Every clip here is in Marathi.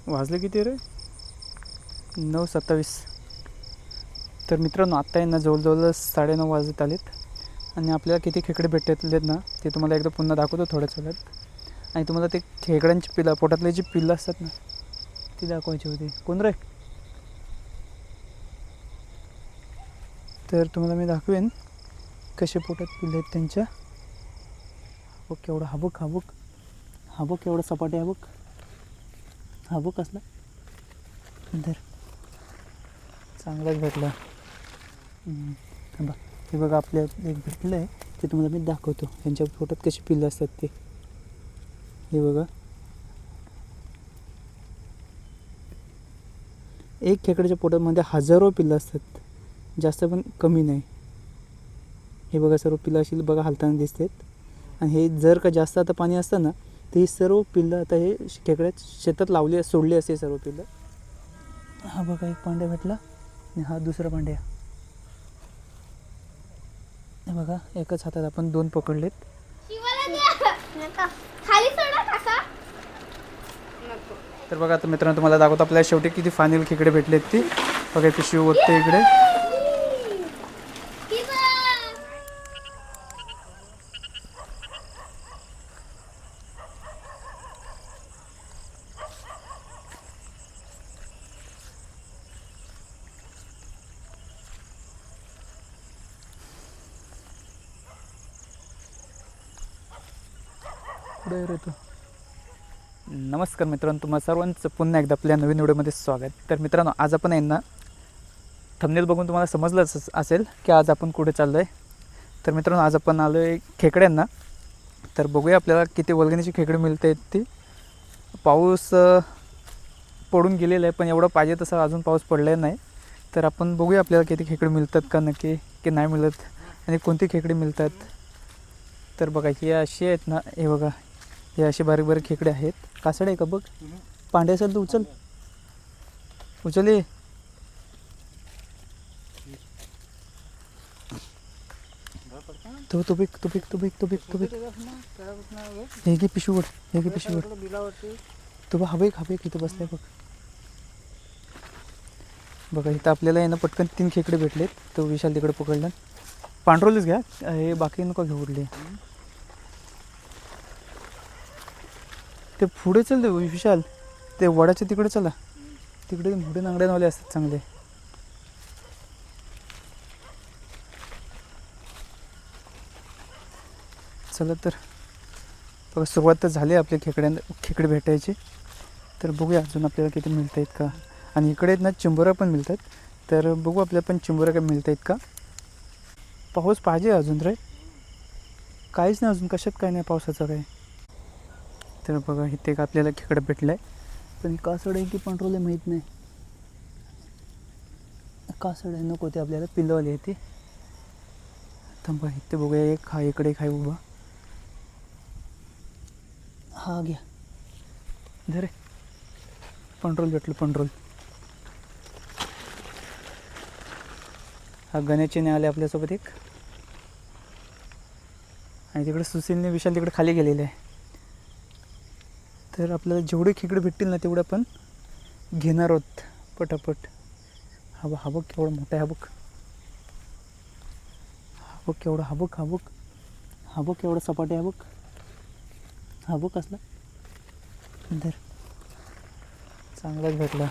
वाजले किती रे? 9:27. तर मित्रांनो आत्ता यांना जवळजवळ 9:30 वाजत आलेत आणि आपल्याला किती खेकडे भेटलेत ना ते तुम्हाला एकदा पुन्हा दाखवतो थोड्याच वेळात. आणि तुम्हाला ते खेकड्यांची पिलं पोटातले जी पिल्लं असतात ना ती दाखवायची होती. कोण रे? तर तुम्हाला मी दाखवेन कसे पोटात पिल्लं आहेत त्यांच्या. बघ केवढा हाबूक हाबूक हाबूक एवढा सपाटे हाबूक हाबूक असला तर चांगलाच भेटला. हे बघा आपल्या एक भेटलं आहे ते तुम्हाला मी दाखवतो. त्यांच्या पोटात कशी पिल्लं असतात ते. हे बघा एक खेकड्याच्या पोटामध्ये हजारो पिल्लं असतात, जास्त पण कमी नाही. हे बघा सर्व पिल्लं अशी बघा हालताना दिसतात. आणि हे जर का जास्त आता पाणी असतं ना तर ही सर्व पिल्लं आता हे खेकड्यात शेतात लावली सोडली असते सर्व पिल्लं. हा बघा एक पांड्या भेटला आणि हा दुसरा पांड्या. हे बघा एकच हातात आपण 2 पकडलेत. तर बघा आता मित्रांनो तुम्हाला दाखवतो आपल्याला शेवटी किती फायनल खेकडे भेटलेत ती. बघा पिशवी ओतते इकडे. पुढे येतो. नमस्कार मित्रांनो, तुम्हा सर्वांचं पुन्हा एकदा आपल्या नवीन व्हिडिओमध्ये स्वागत. तर मित्रांनो आज आपण आहे ना थंबनेल बघून तुम्हाला समजलंच असेल की आज आपण कुठे चाललो आहे. तर मित्रांनो आज आपण आलो आहे खेकड्यांना. तर बघूया आपल्याला किती वल्गणीची खेकडे मिळत आहेत ती. पाऊस पडून गेलेला आहे पण एवढं पाहिजे तसं अजून पाऊस पडलेला नाही. तर आपण बघूया आपल्याला किती खेकडे मिळतात का नक्की की नाही मिळत आणि कोणती खेकडे मिळतात. तर बघा हे अशी आहेत ना, हे बघा हे असे बारीक बारीक खेकडे आहेत. कासड आहे का बघ, पांढरे असेल तर उचल उचल. ये तो बिक हे घे पिशवीवर, हे घे पिशवीवर. तो बघ हवेक इथं बसलाय बघ. बघा इथं आपल्याला आहे ना पटकन 3 खेकडे भेटलेत. तो विशाल तिकडे पकडला. पांढरोलीच घ्या, हे बाकी नको घेऊ उरले. ते पुढे चल ते विशाल, ते वडाच्या तिकडे चला. तिकडे मोठे नांगड्यानवाले असतात चांगले. चला तर बघा सुरुवात तर झाली आपल्या खेकडे भेटायची. तर बघूया अजून आपल्याला किती मिळत आहेत का. आणि इकडे ना चिंबोऱ्या पण मिळतात. तर बघू आपल्याला पण चिंबोऱ्या काय मिळत आहेत का. पाऊस पाहिजे अजून रे, काहीच नाही अजून, कशात काय नाही पावसाचं काय. तर बघा इथे एक आपल्याला खेकडं भेटलं आहे पण कासड आहे की पांढरोल आहे माहीत नाही. कासड आहे नको, ते आपल्याला पिल्लवाली आहे ती. थांबा इथे बघूया, एक हा इकडे एक आहे उभा. हा घ्या धरे, पांढरोल भेटलं पांढरोल. हा गण्याचे आले आपल्यासोबत एक. आणि तिकडे सुशीलने विशाल तिकडे खाली गेलेले आहे. तर आपल्याला जेवढे खेकडे भेटतील ना तेवढे आपण घेणार आहोत पटापट. हा बघ केवढा मोठा आहे. केवढा हा बघ केवढा सपाट आहे. हा बघ कसला धर, चांगलाच भेटला.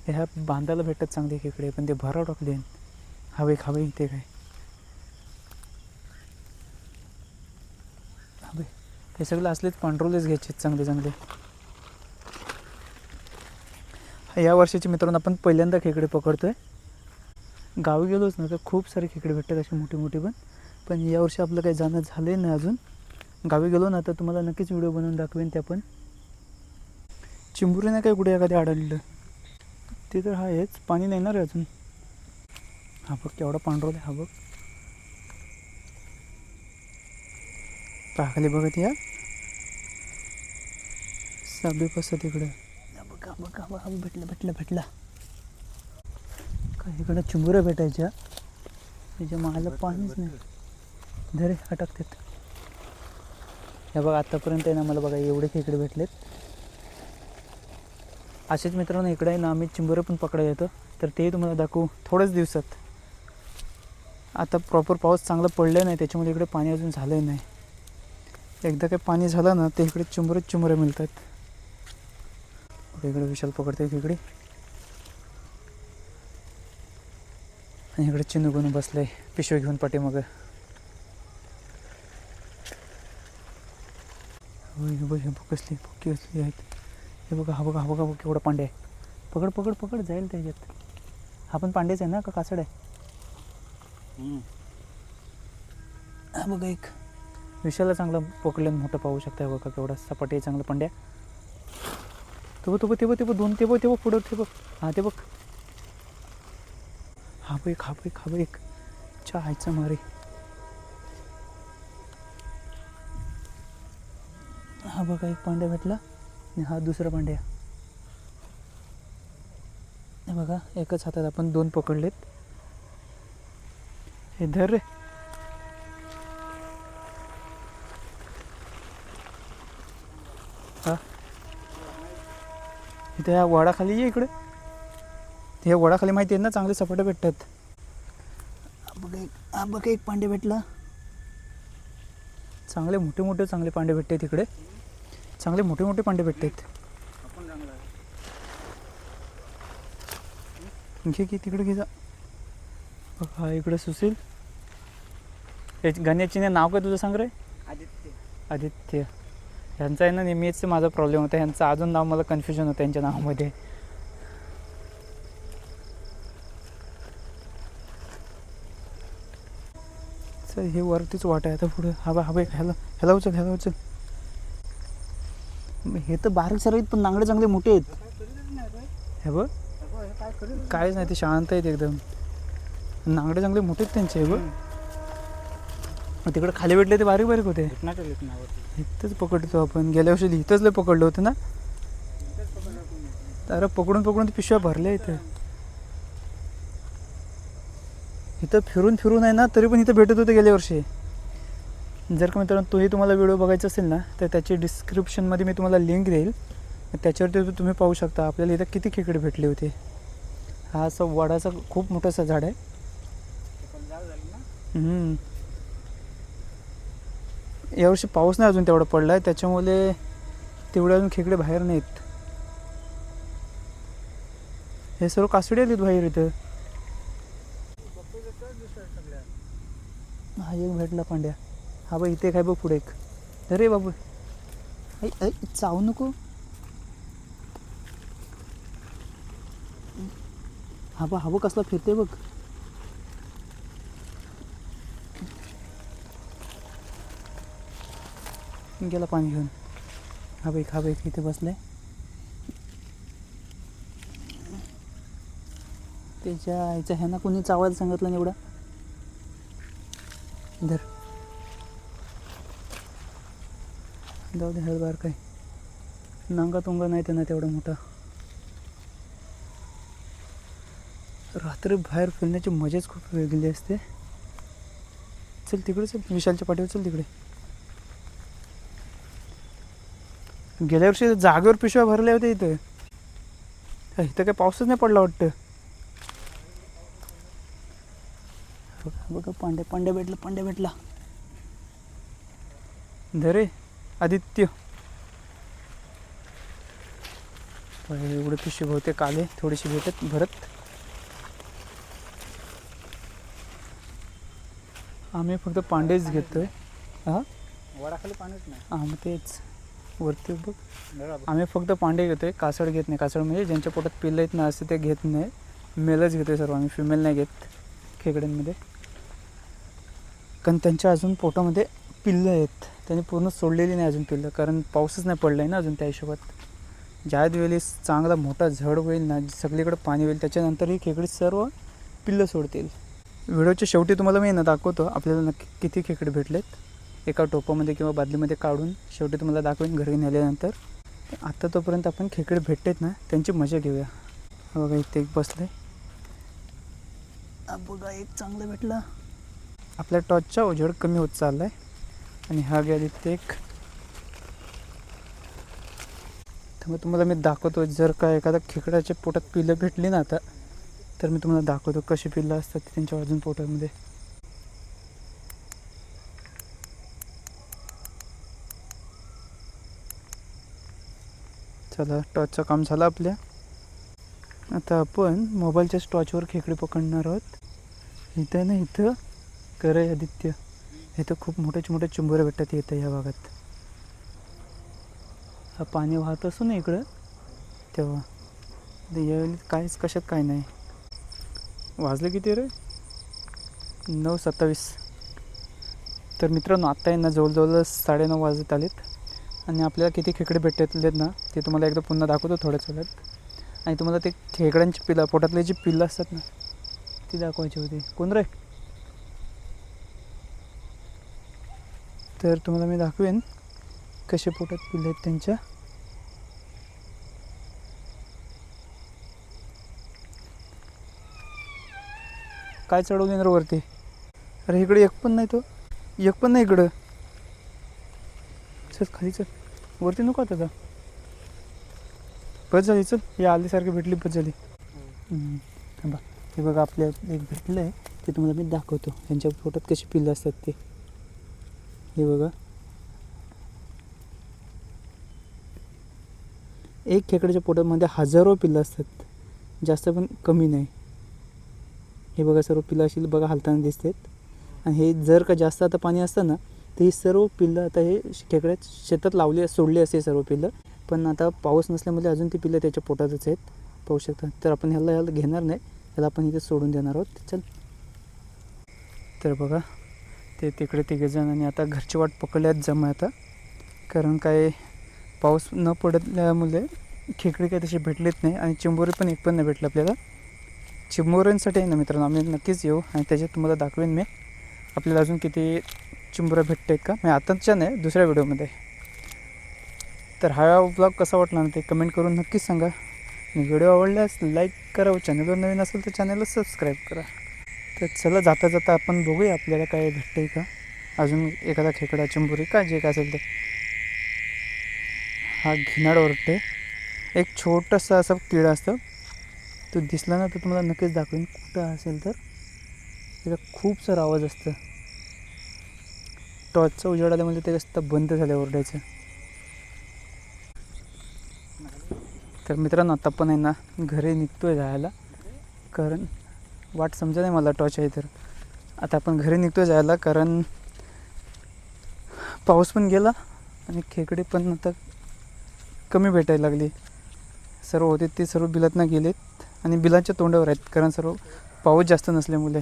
ह्या बांधायला भेटतात चांगले खेकडे पण ते भराव टाकले. हवे इथे काय हवे, हे सगळं असलेच पांढरोलेच घ्यायचे चांगले. या वर्षाची मित्रांनो आपण पहिल्यांदा खेकडे पकडतोय. गावी गेलोच ना तर खूप सारे खेकडे भेटतात असे मोठे पण यावर्षी आपलं काही जाणं झालं नाही अजून. गावी गेलो ना तर तुम्हाला नक्कीच व्हिडिओ बनवून दाखवेन. त्या पण चिंबुरी नाही काय कुठे एखादी आढळलं ते तर आहेच, पाणी नाही ना रे अजून. हा बघ केवढा पांढरोल आहे. हा बघ पाखाली बघत या साबे कसं तिकडं. बघा भेटला. काय इकडं चिंबुऱ्या भेटायच्या, त्याच्या मागायला पाणीच नाही. धरे अटकतात. हे बघा आत्तापर्यंत आहे ना मला बघा एवढे खेकडे भेटलेत. असेच मित्रांनो इकडे आहे ना आम्ही चिंबोरे पण पकडायला येतो, तर तेही तुम्हाला दाखवू थोड्याच दिवसात. आता प्रॉपर पाऊस चांगला पडला नाही त्याच्यामुळे इकडे पाणी अजून झालं नाही. एकदा काही पाणी झालं ना ते इकडे चिंबोरे मिळतात. इकडे विशाल पकडते इकडे, आणि इकडे चिन्नू घेऊन बसले पिशवी घेऊन पाठीमागं. हे कसली पक्की असली आहेत. हे बघा हा बघा केवढा पांडे आहे. पकड पकड पकड जाईल त्याच्यात. हा पण पांडेच आहे ना का कासड आहे? हा बघा एक विशालला चांगला पकडल्यानं मोठं पाहू शकता. बघा केवढा सपाटी आहे चांगला पांड्या. ते बघ दोन ते बघ पुढं ते बघ. हा ते बघ हा बघ एक चहायचा मारे. हा बघा एक पांड्या भेटला आणि हा दुसरा पांड्या. हे बघा एकच हातात आपण 2 पकडलेत. हे धर रे. हा इथे ह्या वडाखाली ये इकडे. हे वडाखाली माहिती आहे ना चांगले सपाटे भेटतात. हा बघा एक पांडे भेटला. चांगले मोठे चांगले पांडे भेटतात इकडे. चांगले मोठे पांडे भेटतात. घे की तिकडे घे जा. बघा इकडे सुशील. गाण्याची नाव काय तुझं सांग रे? आदित्य. ह्यांचा आहे ना नेहमीच माझा प्रॉब्लेम होता. ह्यांचं अजून नाव मला कन्फ्युजन होतं यांच्या नावामध्ये. चल हे वरतीच वाट आहे आता पुढे. हा ह्याला उचल. हे तर बारीक सर आहेत पण नांगडे चांगले मोठे आहेत. हे बघ काहीच नाही ते शांत आहेत एकदम. नांगडे चांगले मोठे आहेत त्यांचे. हे बघ तिकडे खाली भेटले ते बारीक होते. इथंच पकडतो आपण. गेल्या वर्षी इथंच लय पकडलं होतं ना. तर पकडून ते पिशव्या भरल्या इथं फिरून आहे ना तरी पण इथं भेटत होते गेल्या वर्षी. जर का मित्रांनो तोही तुम्हाला व्हिडिओ बघायचा असेल ना तर त्याची डिस्क्रिप्शनमध्ये मी तुम्हाला लिंक देईल. त्याच्यावरती तुम्ही पाहू शकता आपल्याला इथं किती खेकडे भेटले होते. हा असं वडाचा खूप मोठासा झाड आहे. यावर्षी पाऊस नाही अजून तेवढा पडला आहे त्याच्यामुळे तेवढे अजून खेकडे बाहेर नाहीत. हे सर्व कासडी आलीत बाहेर इथं. हा एक भेटला पांड्या. हा बघ इथे काय बघ पुढे एक. अरे बाबू चावू नको. हा बघ कसला फिरते बघ. गेला पाणी घेऊन. हा बघ इथे बसलाय. त्याच्या आईच्या ह्यांना कोणी चावायला सांगितलं नाही एवढा. धर जाऊ दे. हळबार काय नांगा तुंगा नाही त्यांना तेवढा मोठा. रात्री बाहेर फिरण्याची मजाच खूप वेगळी असते. चल तिकडे चल विशालच्या पाठीवर चल तिकडे. गेल्या वर्षी जागेवर पिशव्या भरल्या होत्या इथं. इथं काय पाऊसच नाही पडला वाटतं. बघा पांड्या भेटला. धरे आदित्य. एवढे पिशवी बहुतेक आले थोडीशी भरत. आम्ही फक्त पांडेच घेतोय. हा वडाखाली पाणीच नाही. हा मग तेच वरती बघ. आम्ही फक्त पांडे घेतोय. कासड घेत नाही. कासड म्हणजे ज्यांच्या पोटात पिल्लं आहेत ना असे ते घेत नाही. मेलच घेतोय सर्व आम्ही. फिमेल नाही घेत खेकड्यांमध्ये. कारण त्यांच्या अजून पोटामध्ये पिल्लं आहेत. त्यांनी पूर्ण सोडलेली नाही अजून पिल्लं. कारण पाऊसच नाही पडला आहे ना अजून. त्या हिशोबात ज्या वेळेस चांगला मोठा झड होईल ना सगळीकडे पाणी होईल त्याच्यानंतर ही खेकडी सर्व पिल्लं सोडतील. व्हिडिओच्या शेवटी तुम्हाला मी ना दाखवतो आपल्याला नक्की किती खेकडे भेटलेत. एका टोपामध्ये किंवा बादलीमध्ये काढून शेवटी तुम्हाला दाखवेन घरी नेल्यानंतर. आता तोपर्यंत आपण खेकडे भेटतात ना त्यांची मजा घेऊया. बघा इथे एक बसलं आहे. बघा एक चांगला भेटला. आपल्या टॉर्चचा उजेड कमी होत चालला आहे. आणि हा गेला तिथे एक. मग तुम्हाला मी दाखवतो, जर का एखादा खेकड्याच्या पोटात पिल्लं भेटली ना आता, तर मी तुम्हाला दाखवतो कशी पिल्लं असतात ते त्यांच्या अजून पोटामध्ये. चला, टॉर्चचं काम झालं आपल्या. आता आपण मोबाईलच्या टॉर्चवर खेकडे पकडणार आहोत. इथं ना, इथं करय आदित्य, इथं खूप मोठे मोठे चिंबोरे भेटतात इथं या भागात. हा पाणी वाहत असो ना इकडं, तेव्हा यावेळी काहीच कशात काय नाही. वाजले किती रे? 9:27. तर मित्रांनो, आत्ता यांना जवळजवळ 9:30 वाजत आलेत. आणि आपल्याला किती खेकडे भेटलेत ना ते तुम्हाला एकदा पुन्हा दाखवतो थोड्याच वेळात. आणि तुम्हाला ते खेकड्यांची पिल्लं, पोटातले जी पिल्लं असतात ना ती दाखवायची होती. कोण रे? तर तुम्हाला मी दाखवेन कसे पोटात पिल्लं आहेत त्यांच्या. काय चढवले ना वरती? अरे इकडे एक पण नाही, तो एक पण नाही इकडं. चल खाली, चल वरती नको आता. बस झाली, चल. हे आलीसारखी भेटली, बस झाली. थांबा, हे बघा आपल्या एक भेटलं आहे ते तुम्हाला मी दाखवतो. यांच्या पोटात कशी पिल्लं असतात ते. हे बघा, एक खेकड्याच्या पोटामध्ये हजारो पिल्लं असतात, जास्त पण कमी नाही. हे बघा, सर्व पिल्लं अशी बघा हालताना दिसतात. आणि हे जर का जास्त आता पाणी असतं ना तर ही सर्व पिल्लं आता हे खेकड्यात शेतात सोडली असते सर्व पिल्लं. पण आता पाऊस नसल्यामुळे अजून ती पिल्लं त्याच्या पोटातच आहेत, पाहू शकता. तर आपण ह्याला घेणार नाही, ह्याला आपण इथे सोडून देणार आहोत. चल. तर बघा, ते तिकडे तिघेजण आणि आता घरची वाट पकडल्यात जमा आता. कारण काय, पाऊस न पडल्यामुळे खेकडे काय तसे भेटलेत नाही. आणि चिंबोरे पण एक पण नाही भेटलं आपल्याला. चिंबोऱ्यांसाठी आहे ना मित्रांनो, आम्ही नक्कीच येऊ आणि त्याच्यात तुम्हाला दाखवेन मी आपल्याला अजून किती चिंबोऱ्या भेटत आहेत का. मी आताच्या नाही, दुसऱ्या व्हिडिओमध्ये. तर हा ब्लॉग कसा वाटला ना ते कमेंट करून नक्कीच सांगा. व्हिडिओ आवडल्यास लाईक करा व चॅनलवर नवीन असेल तर चॅनलला सबस्क्राईब करा. तर चला, जाता जाता आपण बघूया आपल्याला काय भेटतं आहे का, अजून एखादा खेकडा, चिंबोरी का जे काय असेल ते. हा घिनाड ओरडते. एक छोटासा असा किडा असतं, तो दिसला ना तर तुम्हाला नक्कीच दाखवेन कुठं असेल तर. त्याचा खूप सारा आवाज असतं. टॉर्चचा उजेड आल्यामुळे ते कसं बंद झालं ओरडायचं. तर मित्रांनो, आता पण आहे ना घरी निघतोय जायला, कारण वाट समजा नाही मला टॉर्च आहे. तर आता आपण घरी निघतोय जायला, कारण पाऊस पण गेला आणि खेकडे पण आता कमी भेटायला लागली. सर्व होते ते सर्व बिलातनं गेलेत आणि बिलाच्या तोंडावर आहेत, कारण सर्व पाऊस जास्त नसल्यामुळे.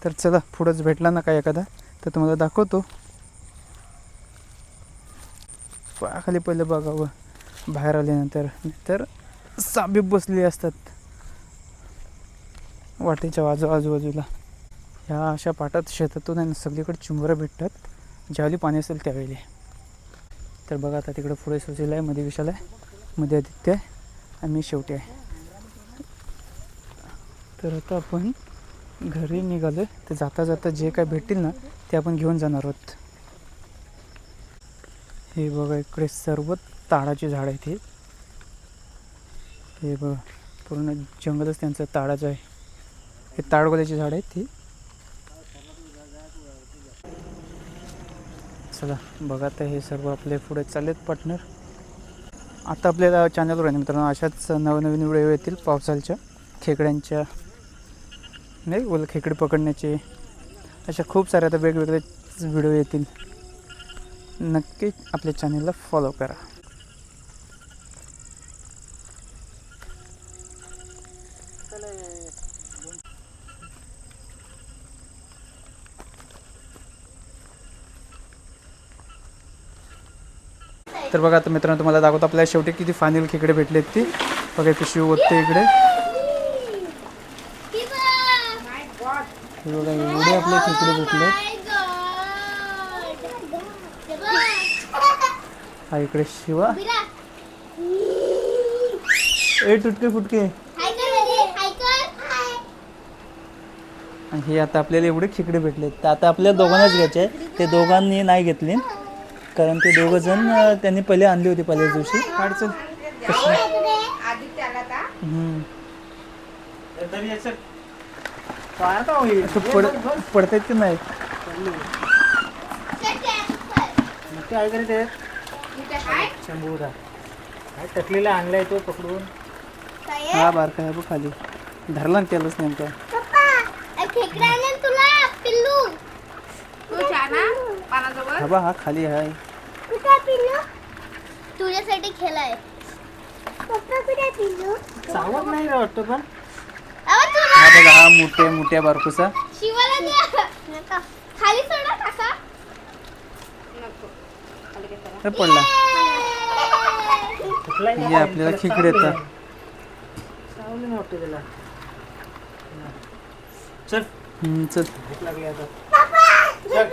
तर चला, पुढंच भेटला ना काय एखादा तर तुम्हाला दाखवतो. खाली पहिले बघावं बाहेर आल्यानंतर, तर साबीप बसलेली असतात वाटेच्या आजूबाजूला. ह्या अशा पाटात शेतातून आहे सगळीकडे चिंबोऱ्या भेटतात ज्यावेळी पाणी असेल त्यावेळी. तर बघा, आता तिकडं पुढे सुशील आहे, मध्ये विशाल आहे, मध्ये आदित्य आहे आणि मी शेवटी आहे. तर आता आपण घरी निघालो. तर जाता जाता जे काय भेटतील ना ते आपण घेऊन जाणार आहोत. हे बघा, इकडे सर्व ताडाची झाड आहेत. हे बघा, पूर्ण जंगलच त्यांचं ताडाचं आहे. हे ताडगोल्याची झाड आहेत ती. चला बघा, आता हे सर्व आपले पुढे चाललेत पार्टनर. आता आपल्याला चॅनलवर आहे मित्रांनो अशाच नवनवीन व्हिडिओ येतील पावसाळ्याच्या, खेकड्यांच्या नाही खेकडे पकडण्याचे, अशा खूप साऱ्या आता वेगवेगळे व्हिडिओ येतील. नक्की आपल्या चॅनलला फॉलो करा. तर बघा, आता मित्रांनो तुम्हाला दाखवतो आपल्याला शेवटी किती फायनल खेकडे भेटलेत ती. बघा, पिशवी ओतते इकडे. हे बघा, एवढे आपले खेकडे भेटले. हा इकडे शिवा, ए तुटके फुटके. हे आता आपल्याला एवढे खेकडे भेटले. तर आता आपल्याला दोघांनाच घ्यायचे आहे. ते दोघांनी नाही घेतले, कारण ते दोघं जण त्यांनी पहिले आणली होती पहिल्याच दिवशी. अडचण हम्म. तरी याचं काय का होईल पडतायत की नाही मोठे आहे करे ते शंभूरा काय टकलेला आणलाय तो पकडून हा बारका आहे बघ खाली धरला ना त्यालाच नेमका हा बा हा खाली आहे तुझ्यासाठी खेळाय चावत नाही रे वाटतं पण हा बघा हा मोठ्या बारकूसा शिवाला द्या खाली सोडा काका हे पडला टकलाय हे आपल्याला खेकडे येतात चावलं नाही वाटतं त्याला चल चल भूक लागली आता चल